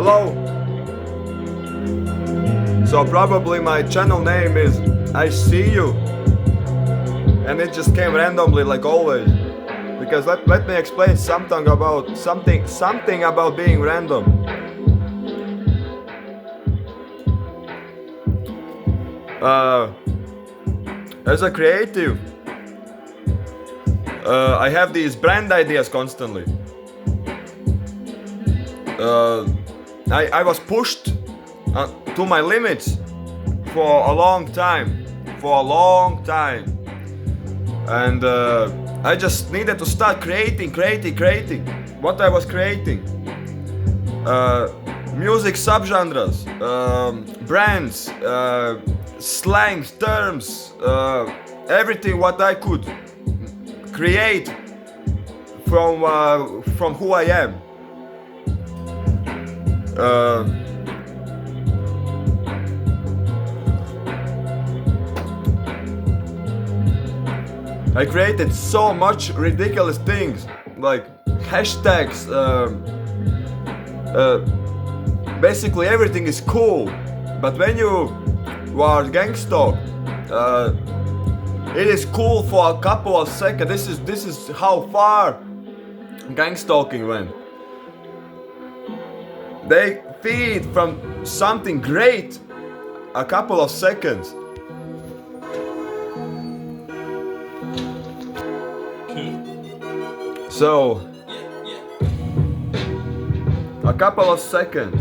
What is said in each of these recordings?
Hello. So probably my channel name is I See You, and it just came randomly like always. Because let me explain something about being random. As a creative, I have these brand ideas constantly. I was pushed to my limits for a long time, and I just needed to start creating what I was creating. Music subgenres, brands, slangs, terms, everything what I could create from who I am. I created so much ridiculous things like hashtags. Basically everything is cool, but when you are gangsta, it is cool for a couple of seconds. This is how far gangstalking went. They feed from something great a couple of seconds. So, a couple of seconds.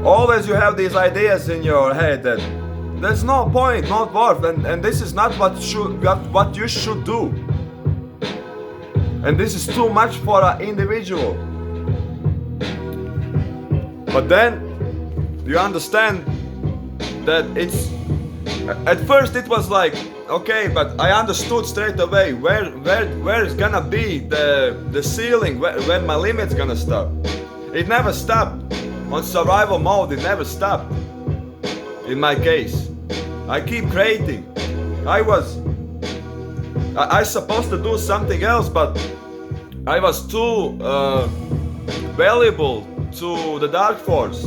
Always you have these ideas in your head that there's no point, not worth, and this is not what you should do. And this is too much for an individual. But then you understand that at first it was like, okay, but I understood straight away where is gonna be the ceiling, where my limit's gonna stop. It never stopped. On survival mode, it never stopped. In my case, I keep creating. I supposed to do something else, but I was too valuable to the Dark Force,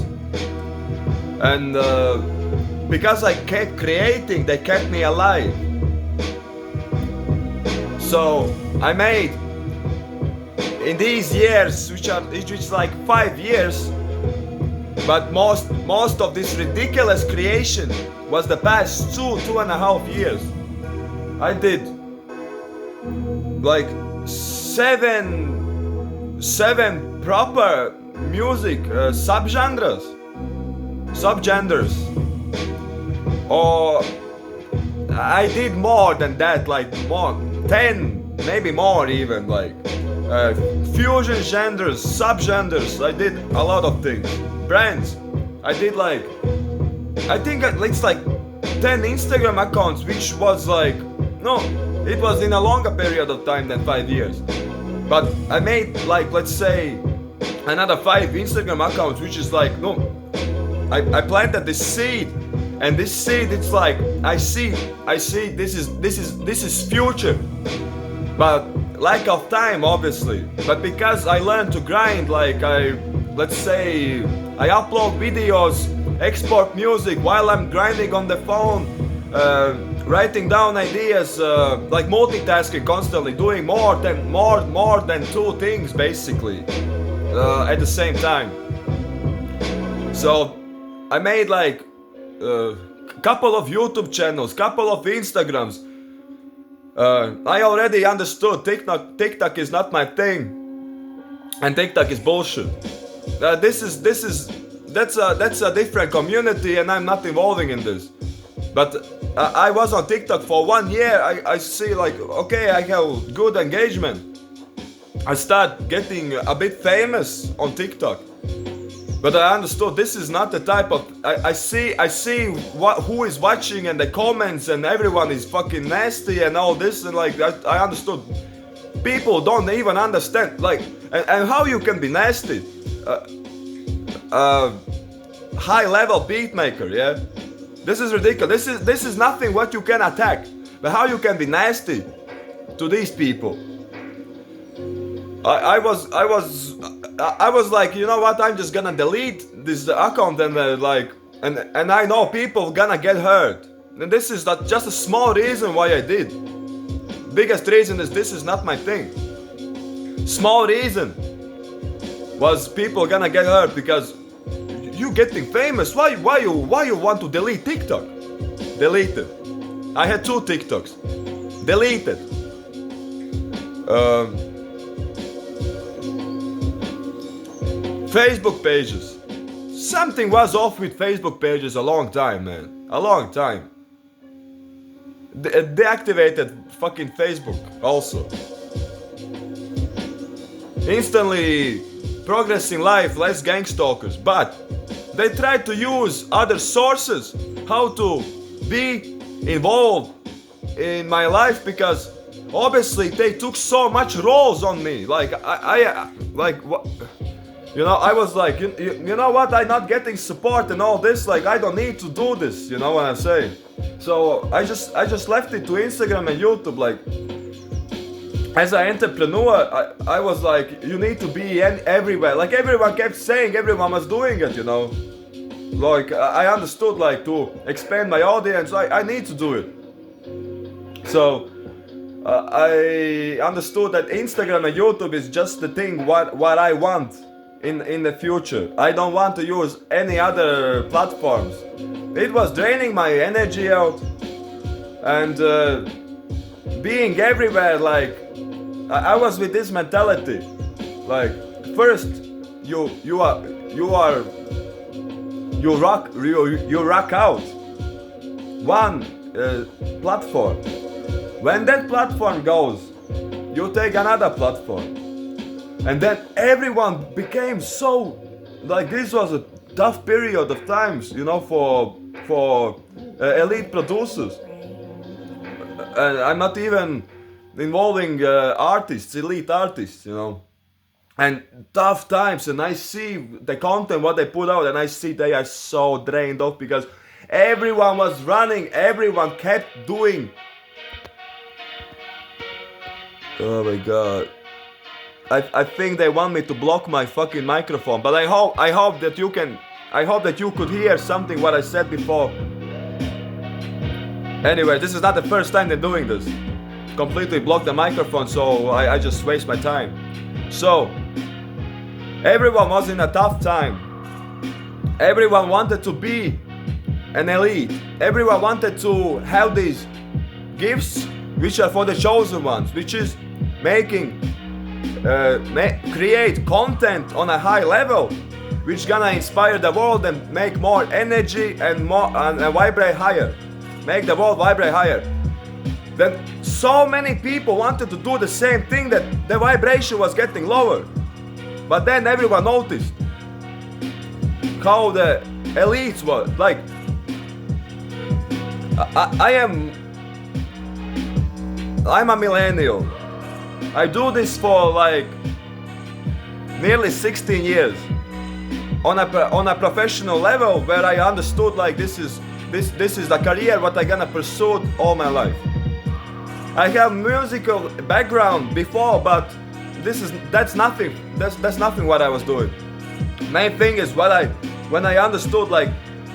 and because I kept creating, they kept me alive. So I made in these years, which is like 5 years, but most of this ridiculous creation was the past 2.5 years. I did like seven proper music subgenres, or I did more than that, like more 10, maybe more even, like fusion genres, subgenres. I did a lot of things. Brands, I did like, I think it's like 10 Instagram accounts, which was like, no, it was in a longer period of time than 5 years. But I made like, let's say, another 5 Instagram accounts, which is like, no, I planted this seed, and this seed, it's like, I see this is future, but lack of time, obviously. But because I learned to grind, like let's say I upload videos, export music while I'm grinding on the phone, writing down ideas, like multitasking constantly, doing more than 2 things basically at the same time. So I made like a couple of YouTube channels, couple of Instagrams. I already understood TikTok is not my thing, and TikTok is bullshit. That's a different community, and I'm not involving in this. But I was on TikTok for 1 year. I see like, okay, I have good engagement. I start getting a bit famous on TikTok. But I understood this is not the type of, I see who is watching and the comments, and everyone is fucking nasty and all this, and like I understood people don't even understand, like, and how you can be nasty. High level beat maker, yeah. This is ridiculous. This is nothing what you can attack. But how you can be nasty to these people? I I was like, you know what? I'm just gonna delete this account and and I know people gonna get hurt. And this is not just a small reason why I did. Biggest reason is this is not my thing. Small reason was people gonna get hurt because you getting famous. Why you want to delete TikTok? Delete it. I had 2 TikToks. Deleted. Facebook pages. Something was off with Facebook pages a long time, man. A long time. Deactivated fucking Facebook also. Instantly progress in life, less gang stalkers. But they tried to use other sources how to be involved in my life because obviously they took so much roles on me. Like I what. You know, I was like, you know what, I'm not getting support and all this, like I don't need to do this, you know what I'm saying? So I just left it to Instagram and YouTube. Like, as an entrepreneur, I was like, you need to be everywhere. Like everyone kept saying, everyone was doing it, you know? Like, I understood, like, to expand my audience, I need to do it. So, I understood that Instagram and YouTube is just the thing what I want in the future. I don't want to use any other platforms. It was draining my energy out and being everywhere. Like I was with this mentality. Like first you rock out one platform. When that platform goes, you take another platform. And then everyone became so, like this was a tough period of times, you know, for elite producers. And I'm not even involving artists, elite artists, you know. And tough times, and I see the content what they put out, and I see they are so drained off because everyone was running, everyone kept doing. Oh my god. I think they want me to block my fucking microphone, but I hope that you could hear something what I said before. Anyway, this is not the first time they're doing this. Completely block the microphone, so I just waste my time. So everyone was in a tough time. Everyone wanted to be an elite. Everyone wanted to have these gifts which are for the chosen ones, which is making create content on a high level which gonna inspire the world and make more energy and more and vibrate higher, make the world vibrate higher. Then so many people wanted to do the same thing that the vibration was getting lower. But then everyone noticed how the elites were like. I'm a millennial. I do this for like nearly 16 years on a professional level where I understood like this is the career what I gonna pursue all my life. I have musical background before, but that's nothing. That's nothing what I was doing. Main thing is when I understood like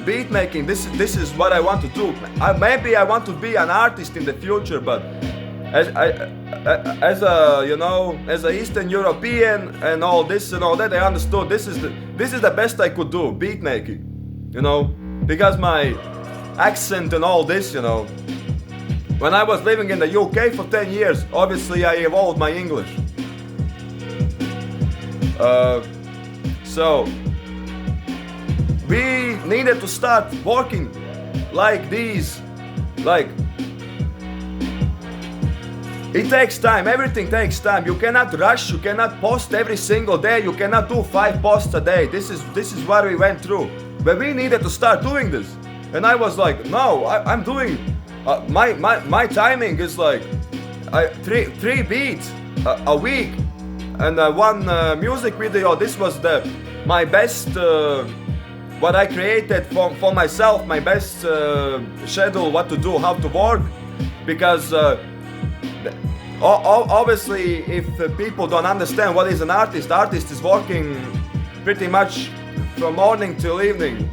beat making. This is what I want to do. Maybe I want to be an artist in the future, but as a Eastern European and all this and all that, I understood this is the best I could do, beat making, you know, because my accent and all this, you know. When I was living in the UK for 10 years, obviously I evolved my English. So we needed to start working like these, like. It takes time, everything takes time. You cannot rush, you cannot post every single day, you cannot do 5 posts a day. This is what we went through. But we needed to start doing this. And I was like, no, I'm doing, my timing is like three beats a week. And one music video, this was my best, what I created for myself, my best schedule, what to do, how to work. Because Obviously, if people don't understand what is an artist, artist is working pretty much from morning till evening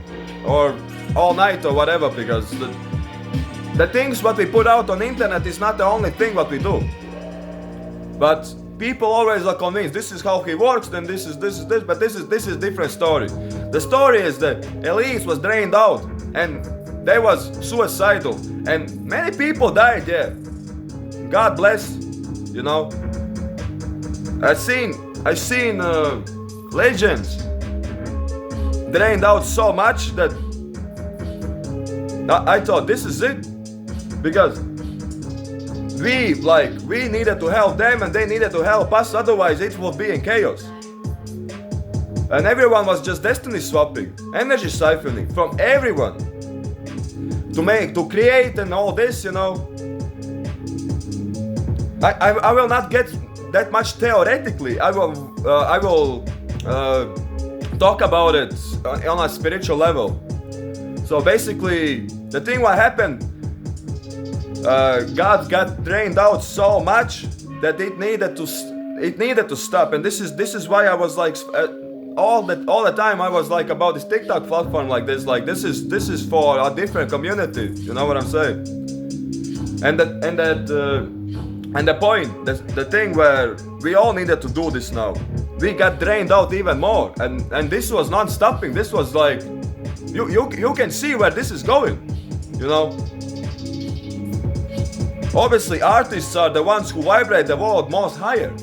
or all night or whatever, because the things what we put out on internet is not the only thing what we do. But people always are convinced this is how he works, then this is this, but this is different story. The story is that Elise was drained out and they was suicidal and many people died. Yeah, God bless. You know, I've seen legends drained out so much that I thought this is it, because we needed to help them and they needed to help us, otherwise it would be in chaos. And everyone was just destiny swapping, energy siphoning from everyone to create and all this, you know. I will not get that much theoretically. I will talk about it on a spiritual level. So basically, the thing what happened, God got drained out so much that it needed to stop. And this is why I was like all the time I was like about this TikTok platform like this. Like this is for a different community. You know what I'm saying? And the point, the thing where we all needed to do this now. We got drained out even more, and this was non-stopping. This was like, you can see where this is going, you know. Obviously, artists are the ones who vibrate the world most higher,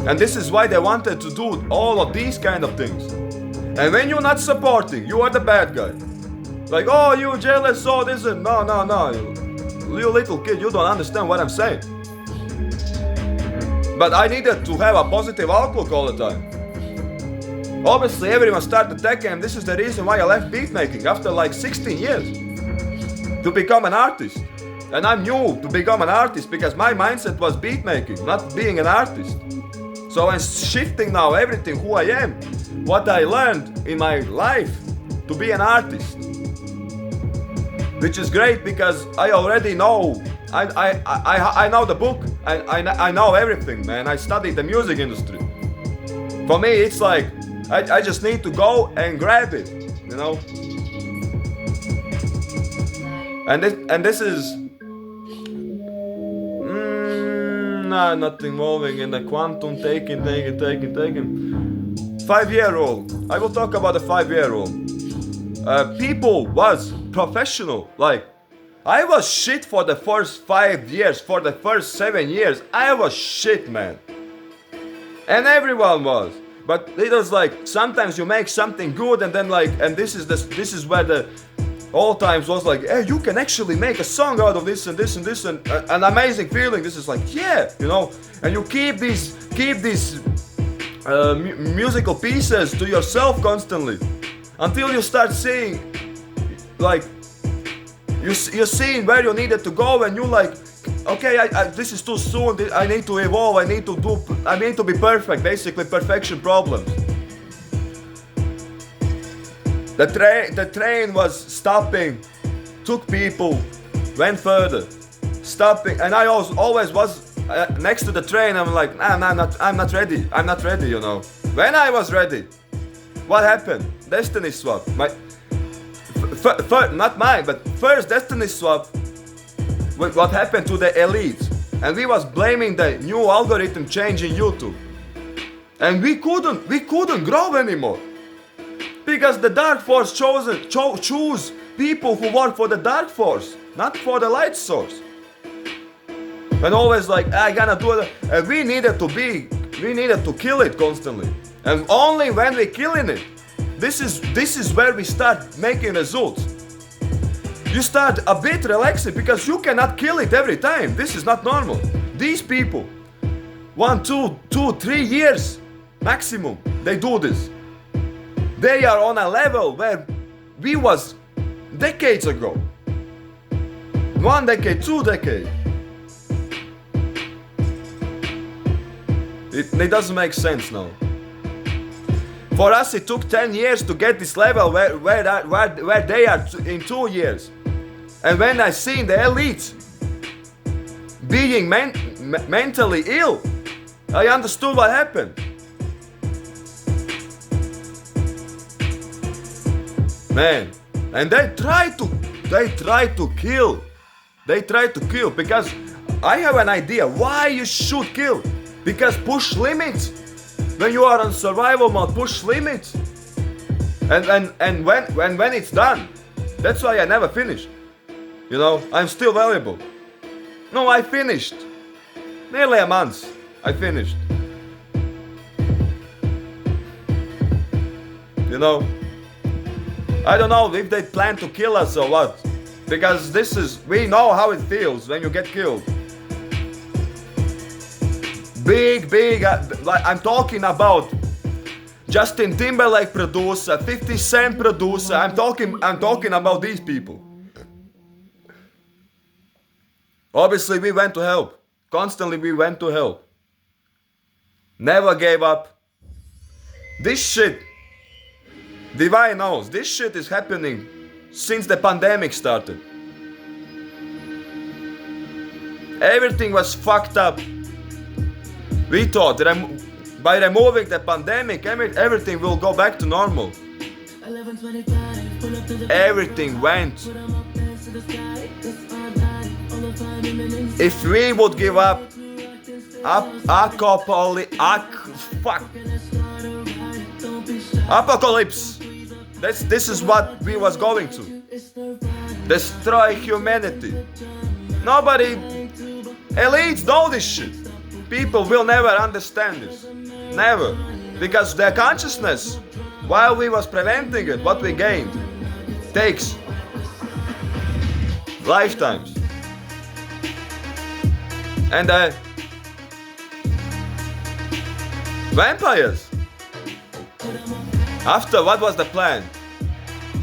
and this is why they wanted to do all of these kind of things. And when you're not supporting, you are the bad guy. Like, oh, you jealous, oh, this and no. You little kid, you don't understand what I'm saying. But I needed to have a positive outlook all the time. Obviously, everyone started attacking, and this is the reason why I left beatmaking after like 16 years to become an artist. And I'm new to become an artist because my mindset was beatmaking, not being an artist. So I'm shifting now everything who I am, what I learned in my life to be an artist. Which is great because I already know. I know the book. I know everything, man. I studied the music industry. For me, it's like I just need to go and grab it, you know. And this is not involving in the quantum taking. 5-year rule. I will talk about the 5-year rule. People was professional. Like, I was shit for the first 5 years, for the first 7 years. I was shit, man. And everyone was. But it was like, sometimes you make something good and then like, and this is where the all times was like, hey, you can actually make a song out of this and this and this, and an amazing feeling. This is like, yeah, you know, and you keep these musical pieces to yourself constantly until you start seeing, like, you're seeing where you needed to go, and you like, okay, this is too soon. I need to evolve. I need to be perfect. Basically, perfection problems. The train was stopping, took people, went further, stopping, and I always was next to the train. I'm like, I'm not ready. I'm not ready, you know. When I was ready, what happened? Destiny swap. Not mine, but first destiny swap. What happened to the elites, and we was blaming the new algorithm change in YouTube, and we couldn't grow anymore. Because the dark force choose people who work for the dark force, not for the light source. And always like, I gotta do it. And we needed to kill it constantly. And only when we killing it, this is where we start making results. You start a bit relaxing because you cannot kill it every time. This is not normal. These people, 1, 2, 3 years maximum, they do this. They are on a level where we was decades ago. 1 decade, 2 decades. It doesn't make sense now. For us, it took 10 years to get this level where they are in 2 years. And when I seen the elites being mentally ill. I understood what happened. Man, and they try to kill. They try to kill because I have an idea why you should kill. Because push limits. When you are on survival mode, push limits. And when it's done, that's why I never finished. You know, I'm still valuable. No, I finished. Nearly a month. I finished. You know, I don't know if they plan to kill us or what. Because we know how it feels when you get killed. Big, I'm talking about Justin Timberlake producer, 50 Cent producer. I'm talking about these people. Obviously, we went to help. Constantly, we went to help. Never gave up. This shit, Divine knows, this shit is happening since the pandemic started. Everything was fucked up. We thought by removing the pandemic, everything will go back to normal. Everything went. If we would give up, apocalypse. This is what we was going to. Destroy humanity. Nobody, elites know this shit. People will never understand this. Never. Because their consciousness, while we was preventing it, what we gained, takes lifetimes. And vampires. After, what was the plan?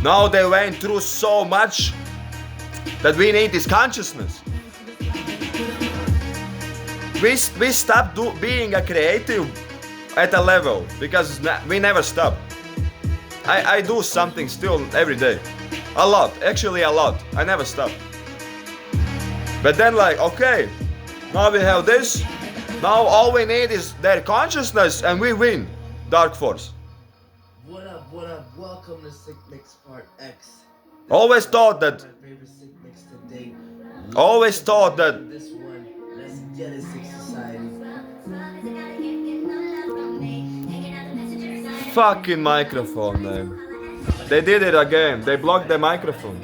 Now they went through so much that we need this consciousness. We stopped being a creative at a level because we never stop. I do something still every day. A lot, actually a lot. I never stop. But then okay, now we have this. Now all we need is their consciousness and we win. Dark Force. What up? Welcome to Sick Mix Part X. Always thought that. My favorite Sick Mix to date. Always thought that. This one, let's get it, Sick Society. Fucking microphone, man. They did it again. They blocked the microphone.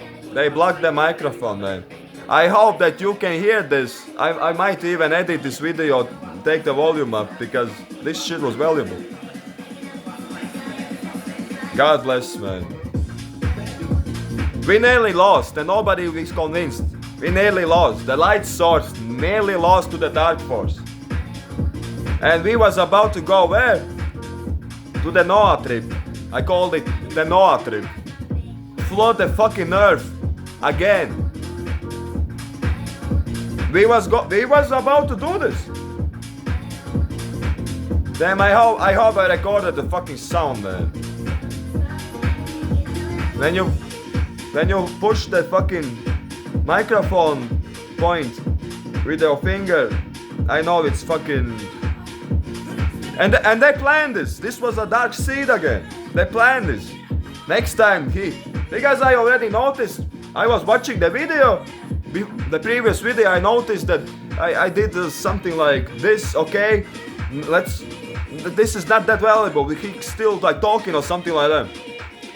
Man. I hope that you can hear this. I might even edit this video, take the volume up because this shit was valuable. God bless, man. We nearly lost and nobody is convinced. We nearly lost. The light source nearly lost to the Dark Force. And we was about to go where? To the Noah trip. I called it the Noah trip. Flood the fucking earth again. We was about to do this. Damn, I hope I recorded the fucking sound, man. When you push the fucking microphone point with your finger, I know it's fucking. And they planned this. This was a dark seed again. They planned this. Next time because I already noticed. I was watching the video, the previous video. I noticed that I did something like this. Okay, this is not that valuable. He's still talking or something like that.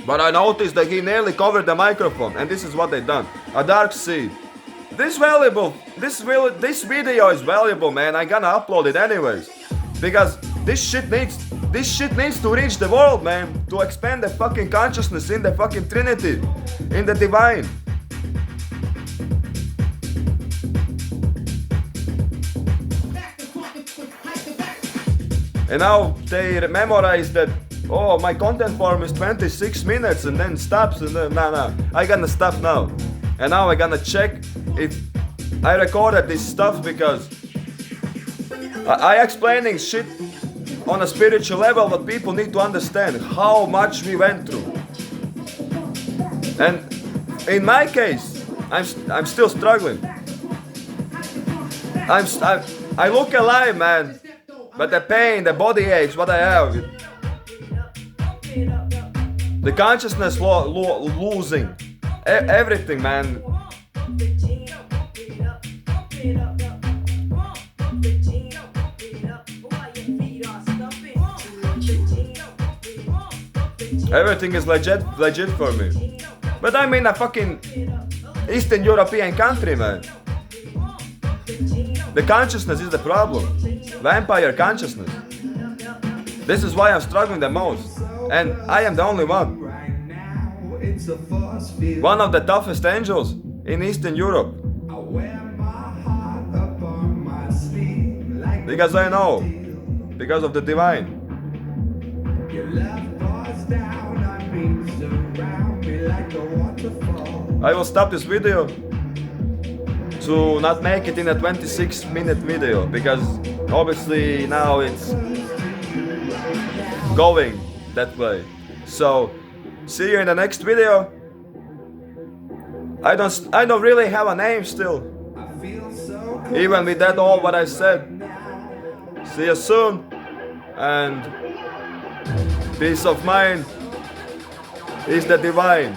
But I noticed that he nearly covered the microphone, and this is what they done. A dark seed. This video is valuable, man. I'm gonna upload it anyways. Because this shit needs to reach the world, man. To expand the fucking consciousness in the fucking Trinity. In the divine. And now they memorize that, oh, my content form is 26 minutes and then stops and then, nah, I gonna stop now. And now I gonna check if I recorded this stuff because I explaining shit on a spiritual level, but people need to understand how much we went through. And in my case, I'm still struggling. I look alive, man. But the pain, the body aches, what I have. The consciousness losing. Everything, man. Everything is legit for me. But I'm in a fucking Eastern European country, man. The consciousness is the problem. Vampire consciousness. This is why I'm struggling the most. And I am the only one. One of the toughest angels in Eastern Europe. Because I know. Because of the divine. I will stop this video to not make it in a 26-minute video, because obviously now it's going that way. So see you in the next video. I don't really have a name still, even with that all what I said. See you soon, and peace of mind is the divine.